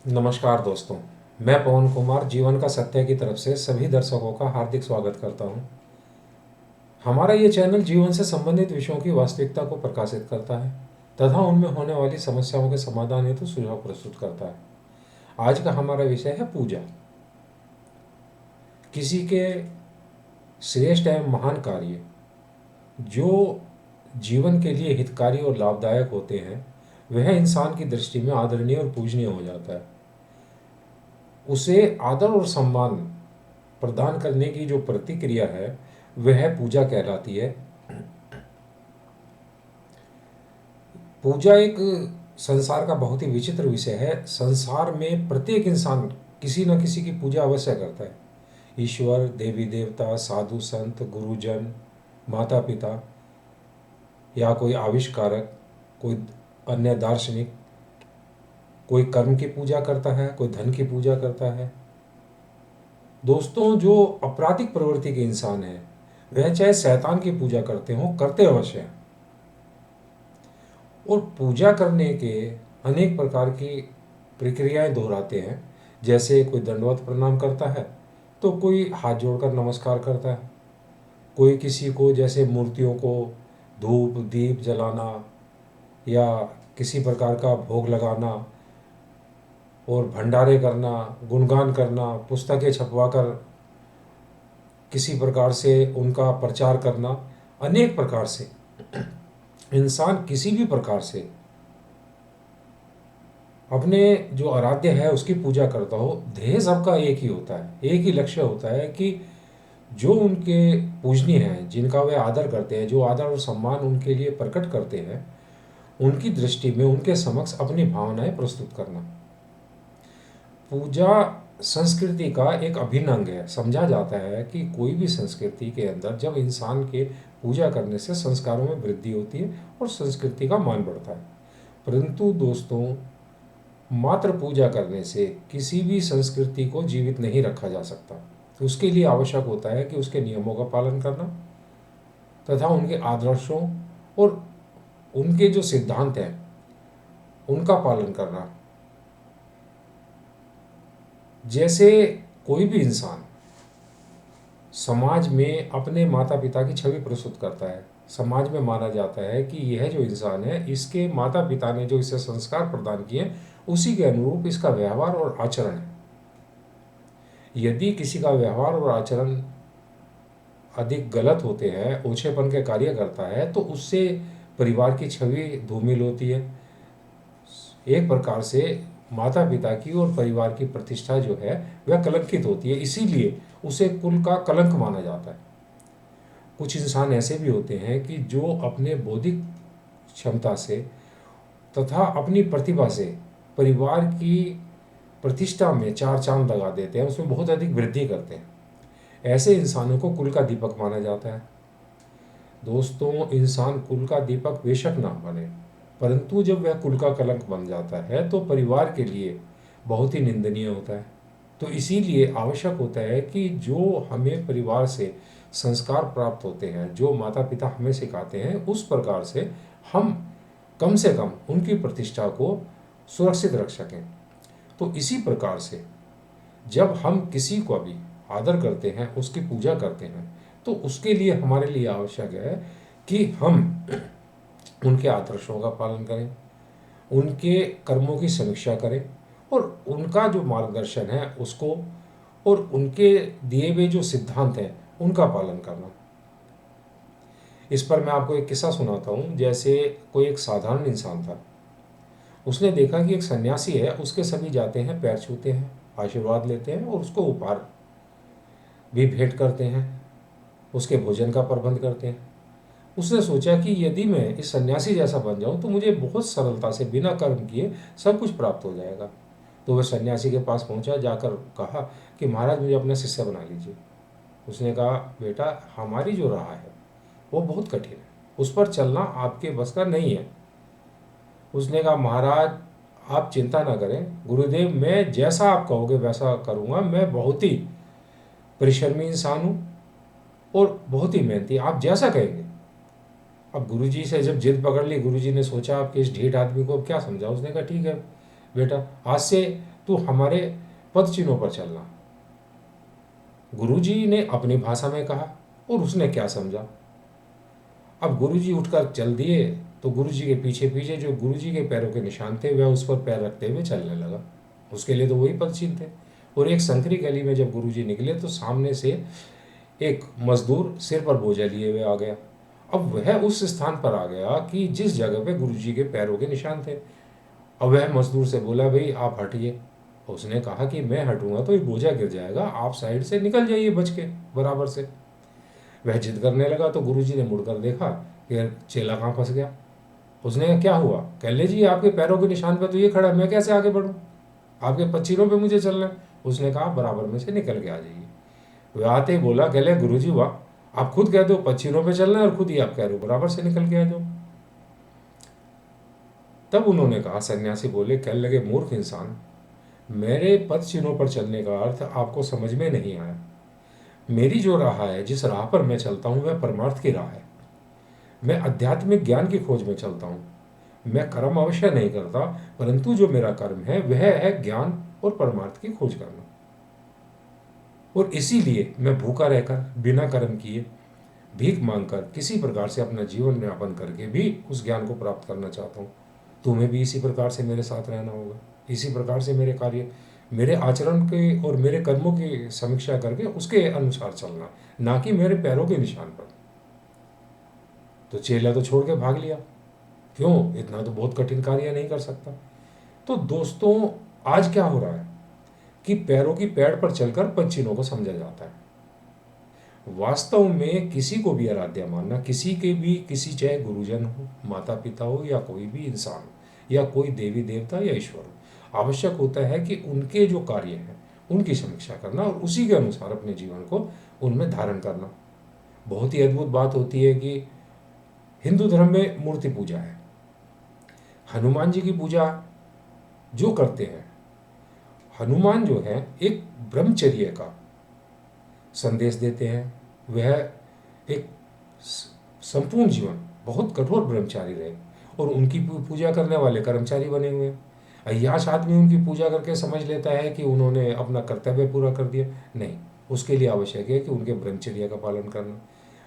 नमस्कार दोस्तों। मैं पवन कुमार जीवन का सत्य की तरफ से सभी दर्शकों का हार्दिक स्वागत करता हूं। हमारा ये चैनल जीवन से संबंधित विषयों की वास्तविकता को प्रकाशित करता है तथा उनमें होने वाली समस्याओं के समाधान हेतु सुझाव प्रस्तुत करता है। आज का हमारा विषय है पूजा। किसी के श्रेष्ठ एवं महान कार्य जो जीवन के लिए हितकारी और लाभदायक होते हैं वह इंसान की दृष्टि में आदरणीय और पूजनीय हो जाता है। उसे आदर और सम्मान प्रदान करने की जो प्रतिक्रिया है वह पूजा कहलाती है। पूजा एक संसार का बहुत ही विचित्र विषय है। संसार में प्रत्येक इंसान किसी न किसी की पूजा अवश्य करता है। ईश्वर, देवी देवता, साधु संत, गुरुजन, माता पिता या कोई आविष्कारक, कोई अन्य दार्शनिक, कोई कर्म की पूजा करता है, कोई धन की पूजा करता है। दोस्तों, जो आपराधिक प्रवृत्ति के इंसान हैं वह चाहे शैतान की पूजा करते हों, करते अवश्य हैं। और पूजा करने के अनेक प्रकार की प्रक्रियाएं दोहराते हैं। जैसे कोई दंडवत प्रणाम करता है तो कोई हाथ जोड़कर नमस्कार करता है, कोई किसी को जैसे मूर्तियों को धूप दीप जलाना या किसी प्रकार का भोग लगाना और भंडारे करना, गुणगान करना, पुस्तकें छपवाकर किसी प्रकार से उनका प्रचार करना। अनेक प्रकार से इंसान किसी भी प्रकार से अपने जो आराध्य है उसकी पूजा करता हो। ध्येय सबका एक ही होता है, एक ही लक्ष्य होता है कि जो उनके पूजनीय हैं, जिनका वे आदर करते हैं, जो आदर और सम्मान उनके लिए प्रकट करते हैं, उनकी दृष्टि में उनके समक्ष अपनी भावनाएं प्रस्तुत करना। पूजा संस्कृति का एक अभिन्न अंग है। समझा जाता है कि कोई भी संस्कृति के अंदर जब इंसान के पूजा करने से संस्कारों में वृद्धि होती है और संस्कृति का मान बढ़ता है। परंतु दोस्तों, मात्र पूजा करने से किसी भी संस्कृति को जीवित नहीं रखा जा सकता। तो उसके लिए आवश्यक होता है कि उसके नियमों का पालन करना तथा उनके आदर्शों और उनके जो सिद्धांत हैं उनका पालन करना। जैसे कोई भी इंसान समाज में अपने माता पिता की छवि प्रस्तुत करता है। समाज में माना जाता है कि यह जो इंसान है, इसके माता पिता ने जो इसे संस्कार प्रदान किए उसी के अनुरूप इसका व्यवहार और आचरण है। यदि किसी का व्यवहार और आचरण अधिक गलत होते हैं, ओछेपन के कार्य करता है, तो उससे परिवार की छवि धूमिल होती है। एक प्रकार से माता पिता की और परिवार की प्रतिष्ठा जो है वह कलंकित होती है। इसीलिए उसे कुल का कलंक माना जाता है। कुछ इंसान ऐसे भी होते हैं कि जो अपने बौद्धिक क्षमता से तथा अपनी प्रतिभा से परिवार की प्रतिष्ठा में चार चांद लगा देते हैं, उसमें बहुत अधिक वृद्धि करते हैं। ऐसे इंसानों को कुल का दीपक माना जाता है। दोस्तों, इंसान कुल का दीपक बेशक ना बने, परंतु जब वह कुल का कलंक बन जाता है तो परिवार के लिए बहुत ही निंदनीय होता है। तो इसीलिए आवश्यक होता है कि जो हमें परिवार से संस्कार प्राप्त होते हैं, जो माता पिता हमें सिखाते हैं, उस प्रकार से कम उनकी प्रतिष्ठा को सुरक्षित रख सकें। तो इसी प्रकार से जब हम किसी को भी आदर करते हैं, उसकी पूजा करते हैं, तो उसके लिए हमारे लिए आवश्यक है कि हम उनके आदर्शों का पालन करें, उनके कर्मों की समीक्षा करें और उनका जो मार्गदर्शन है उसको और उनके दिए हुए जो सिद्धांत हैं उनका पालन करना। इस पर मैं आपको एक किस्सा सुनाता हूँ। जैसे कोई एक साधारण इंसान था, उसने देखा कि एक सन्यासी है, उसके सभी जाते हैं, पैर छूते हैं, आशीर्वाद लेते हैं और उसको उपहार भी भेंट करते हैं, उसके भोजन का प्रबंध करते हैं। उसने सोचा कि यदि मैं इस सन्यासी जैसा बन जाऊं तो मुझे बहुत सरलता से बिना कर्म किए सब कुछ प्राप्त हो जाएगा। तो वह सन्यासी के पास पहुंचा, जाकर कहा कि महाराज मुझे अपना शिष्य बना लीजिए। उसने कहा, बेटा हमारी जो राह है वो बहुत कठिन है, उस पर चलना आपके बस का नहीं है। उसने कहा, महाराज आप चिंता ना करें, गुरुदेव मैं जैसा आप कहोगे वैसा करूँगा। मैं बहुत ही परिश्रमी इंसान हूँ और बहुत ही मेहनती, आप जैसा कहेंगे। अब गुरुजी से जब जिद पकड़ ली, गुरुजी ने सोचा आपके इस ढीठ आदमी को अब क्या समझा। उसने कहा, ठीक है बेटा, आज से तू हमारे पद चिन्हों पर चलना। गुरुजी ने अपनी भाषा में कहा और उसने क्या समझा। अब गुरुजी उठकर चल दिए तो गुरुजी के पीछे पीछे जो गुरुजी के पैरों के निशान थे वह उस पर पैर रखते हुए चलने लगा। उसके लिए तो वही पद चिन्ह थे। और एक संकरी गली में जब गुरुजी निकले तो सामने से एक मजदूर सिर पर बोझा लिए हुए आ गया। अब वह उस स्थान पर आ गया कि जिस जगह पे गुरुजी के पैरों के निशान थे। अब वह मजदूर से बोला, भाई आप हटिए। उसने कहा कि मैं हटूंगा तो ये बोझा गिर जाएगा, आप साइड से निकल जाइए बच के बराबर से। वह जिद करने लगा तो गुरुजी ने मुड़कर देखा कि चेला कहाँ फंस गया। उसने कहा, क्या हुआ। कह ले जी, आपके पैरों के निशान पर तो ये खड़ा है, मैं कैसे आगे बढ़ूं, आपके पच्चीरों पे मुझे चलना है। उसने कहा, बराबर में से निकल के आ जाइए। वह आते ही बोला, कह ले गुरुजी वाह, आप खुद कहते हो पच्चीरों पे चलना है और खुद ही आप कह रहे हो बराबर से निकल के आ जाओ। तब उन्होंने कहा, सन्यासी बोले, कह लगे मूर्ख इंसान, मेरे पद चिन्हों पर चलने का अर्थ आपको समझ में नहीं आया। मेरी जो राह है, जिस राह पर मैं चलता हूं वह परमार्थ की राह है। मैं आध्यात्मिक ज्ञान की खोज में चलता हूं। मैं कर्म अवश्य नहीं करता, परंतु जो मेरा कर्म है वह है ज्ञान और परमार्थ की खोज करना। और इसीलिए मैं भूखा रहकर बिना कर्म किए भीख मांगकर किसी प्रकार से अपना जीवन यापन करके भी उस ज्ञान को प्राप्त करना चाहता हूँ। तुम्हें भी इसी प्रकार से मेरे साथ रहना होगा, इसी प्रकार से मेरे कार्य, मेरे आचरण के और मेरे कर्मों की समीक्षा करके उसके अनुसार चलना, ना कि मेरे पैरों के निशान पर। तो चेला तो छोड़ के भाग लिया, क्यों, इतना तो बहुत कठिन कार्य नहीं कर सकता। तो दोस्तों, आज क्या हो रहा है कि पैरों की पैड़ पर चलकर पंछियों को समझा जाता है। वास्तव में किसी को भी आराध्य मानना, किसी के भी, किसी चाहे गुरुजन हो, माता पिता हो, या कोई भी इंसान हो, या कोई देवी देवता या ईश्वर हो, आवश्यक होता है कि उनके जो कार्य हैं उनकी समीक्षा करना और उसी के अनुसार अपने जीवन को उनमें धारण करना। बहुत ही अद्भुत बात होती है कि हिंदू धर्म में मूर्ति पूजा है। हनुमान जी की पूजा जो करते हैं, हनुमान जो है एक ब्रह्मचर्य का संदेश देते हैं। वह एक संपूर्ण जीवन बहुत कठोर ब्रह्मचारी रहे और उनकी पूजा करने वाले कर्मचारी बने हुए हैं। अय्याश आदमी उनकी पूजा करके समझ लेता है कि उन्होंने अपना कर्तव्य पूरा कर दिया, नहीं, उसके लिए आवश्यक है कि उनके ब्रह्मचर्य का पालन करना।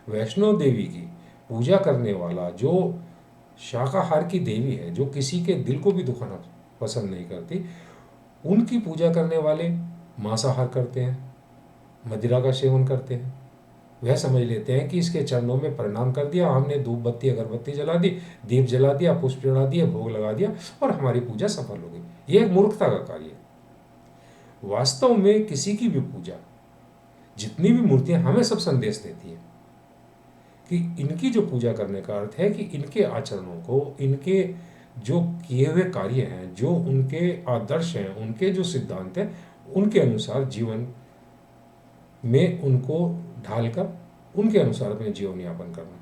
वैष्णो देवी की पूजा करने वाला जो शाकाहार की देवी है, जो किसी के दिल को भी दुखाना पसंद नहीं करती, उनकी पूजा करने वाले मांसाहार करते हैं, मदिरा का सेवन करते हैं। वह समझ लेते हैं कि इसके चरणों में प्रणाम कर दिया हमने, धूप बत्ती अगरबत्ती जला दी, दीप जला दिया, पुष्प चढ़ा दिया, भोग लगा दिया और हमारी पूजा सफल हो गई। यह एक मूर्खता का कार्य है। वास्तव में किसी की भी पूजा, जितनी भी मूर्तियां हमें सब संदेश देती है कि इनकी जो पूजा करने का अर्थ है कि इनके आचरणों को, इनके जो किए हुए कार्य हैं, जो उनके आदर्श हैं, उनके जो सिद्धांत हैं, उनके अनुसार जीवन में उनको ढालकर उनके अनुसार अपने जीवन यापन करना।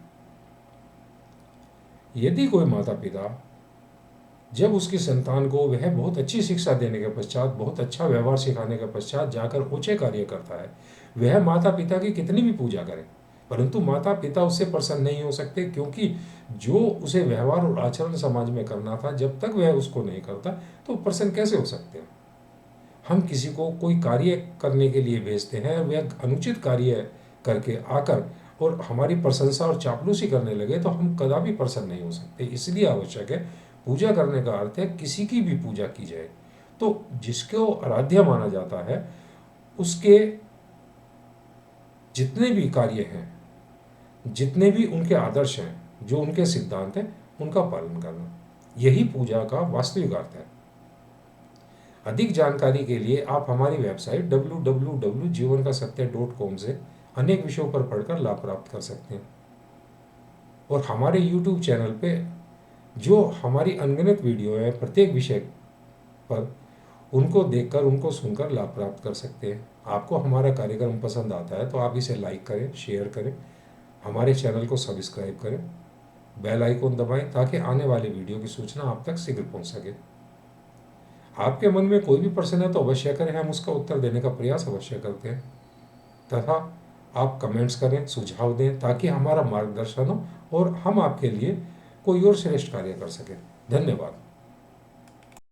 यदि कोई माता पिता जब उसकी संतान को वह बहुत अच्छी शिक्षा देने के पश्चात, बहुत अच्छा व्यवहार सिखाने के पश्चात जाकर ऊंचे कार्य करता है, वह माता पिता की कितनी भी पूजा करे, परंतु माता पिता उससे प्रसन्न नहीं हो सकते, क्योंकि जो उसे व्यवहार और आचरण समाज में करना था, जब तक वह उसको नहीं करता तो प्रसन्न कैसे हो सकते हैं। हम किसी को कोई कार्य करने के लिए भेजते हैं, वह अनुचित कार्य करके आकर और हमारी प्रशंसा और चापलूसी करने लगे तो हम कदापि प्रसन्न नहीं हो सकते। इसलिए आवश्यक है, पूजा करने का अर्थ है किसी की भी पूजा की जाए तो जिसको आराध्य माना जाता है उसके जितने भी कार्य हैं, जितने भी उनके आदर्श हैं, जो उनके सिद्धांत हैं, उनका पालन करना, यही पूजा का वास्तविक अर्थ है। अधिक जानकारी के लिए आप हमारी वेबसाइट www.jivankasatya.com से अनेक विषयों पर पढ़कर लाभ प्राप्त कर सकते हैं और हमारे YouTube चैनल पे जो हमारी अनगिनत वीडियो है प्रत्येक विषय पर, उनको देखकर, उनको सुनकर लाभ प्राप्त कर सकते हैं। आपको हमारा कार्यक्रम पसंद आता है तो आप इसे लाइक करें, शेयर करें, हमारे चैनल को सब्सक्राइब करें, बेल आइकन दबाएं ताकि आने वाले वीडियो की सूचना आप तक शीघ्र पहुंच सके। आपके मन में कोई भी प्रश्न है तो अवश्य करें, हम उसका उत्तर देने का प्रयास अवश्य करते हैं, तथा आप कमेंट्स करें, सुझाव दें ताकि हमारा मार्गदर्शन हो और हम आपके लिए कोई और श्रेष्ठ कार्य कर सकें। धन्यवाद।